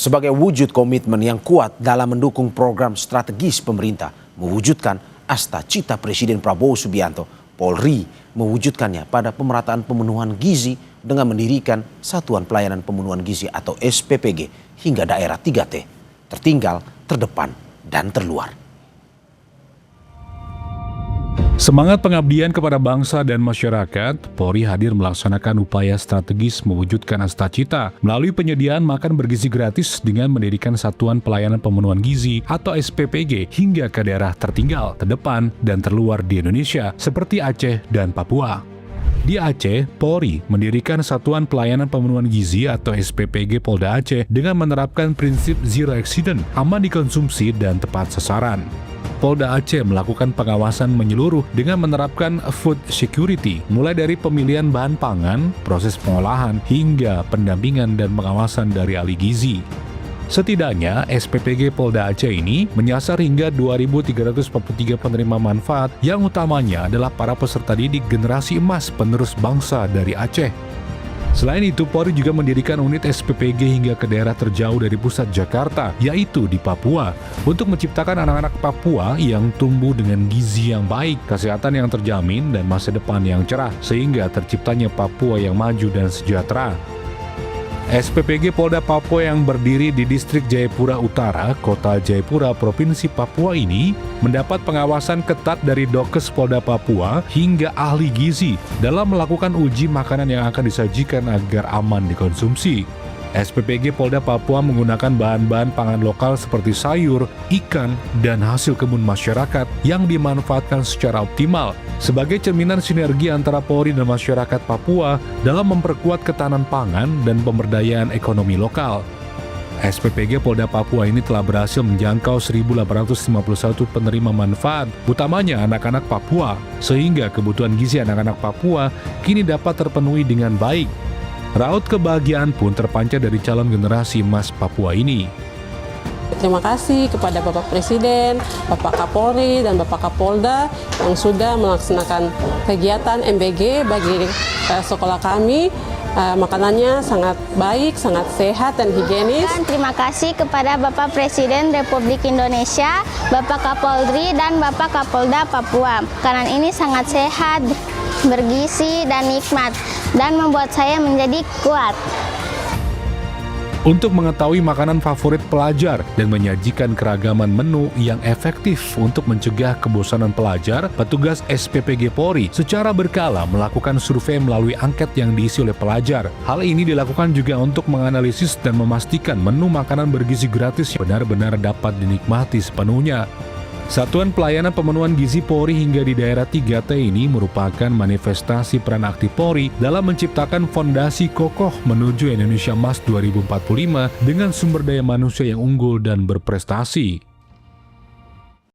sebagai wujud komitmen yang kuat dalam mendukung program strategis pemerintah mewujudkan Asta-Cita Presiden Prabowo Subianto. Polri mewujudkannya pada pemerataan pemenuhan gizi dengan mendirikan Satuan Pelayanan Pemenuhan Gizi atau SPPG hingga daerah 3T, tertinggal, terdepan, dan terluar. Semangat pengabdian kepada bangsa dan masyarakat, Polri hadir melaksanakan upaya strategis mewujudkan Asta-Cita melalui penyediaan makan bergizi gratis dengan mendirikan Satuan Pelayanan Pemenuhan Gizi atau SPPG hingga ke daerah tertinggal, terdepan, dan terluar di Indonesia seperti Aceh dan Papua. Di Aceh, Polri mendirikan Satuan Pelayanan Pemenuhan Gizi atau SPPG Polda Aceh dengan menerapkan prinsip zero accident, aman dikonsumsi, dan tepat sasaran. Polda Aceh melakukan pengawasan menyeluruh dengan menerapkan food security, mulai dari pemilihan bahan pangan, proses pengolahan, hingga pendampingan dan pengawasan dari ahli gizi. Setidaknya, SPPG Polda Aceh ini menyasar hingga 2.343 penerima manfaat yang utamanya adalah para peserta didik generasi emas penerus bangsa dari Aceh. Selain itu, Polri juga mendirikan unit SPPG hingga ke daerah terjauh dari pusat Jakarta, yaitu di Papua, untuk menciptakan anak-anak Papua yang tumbuh dengan gizi yang baik, kesehatan yang terjamin, dan masa depan yang cerah, sehingga terciptanya Papua yang maju dan sejahtera. SPPG Polda Papua yang berdiri di Distrik Jayapura Utara, Kota Jayapura, Provinsi Papua ini mendapat pengawasan ketat dari Dokes Polda Papua hingga ahli gizi dalam melakukan uji makanan yang akan disajikan agar aman dikonsumsi. SPPG Polda Papua menggunakan bahan-bahan pangan lokal seperti sayur, ikan, dan hasil kebun masyarakat yang dimanfaatkan secara optimal sebagai cerminan sinergi antara Polri dan masyarakat Papua dalam memperkuat ketahanan pangan dan pemberdayaan ekonomi lokal. SPPG Polda Papua ini telah berhasil menjangkau 1.851 penerima manfaat, utamanya anak-anak Papua, sehingga kebutuhan gizi anak-anak Papua kini dapat terpenuhi dengan baik. Raut kebahagiaan pun terpancar dari calon generasi emas Papua ini. Terima kasih kepada Bapak Presiden, Bapak Kapolri, dan Bapak Kapolda yang sudah melaksanakan kegiatan MBG bagi sekolah kami. Makanannya sangat baik, sangat sehat dan higienis. Dan terima kasih kepada Bapak Presiden Republik Indonesia, Bapak Kapolri, dan Bapak Kapolda Papua. Makanan ini sangat sehat, bergizi, dan nikmat, dan membuat saya menjadi kuat. Untuk mengetahui makanan favorit pelajar dan menyajikan keragaman menu yang efektif untuk mencegah kebosanan pelajar, petugas SPPG Polri secara berkala melakukan survei melalui angket yang diisi oleh pelajar. Hal ini dilakukan juga untuk menganalisis dan memastikan menu makanan bergizi gratis benar-benar dapat dinikmati sepenuhnya. Satuan Pelayanan Pemenuhan Gizi Polri hingga di daerah 3T ini merupakan manifestasi peran aktif Polri dalam menciptakan fondasi kokoh menuju Indonesia Emas 2045 dengan sumber daya manusia yang unggul dan berprestasi.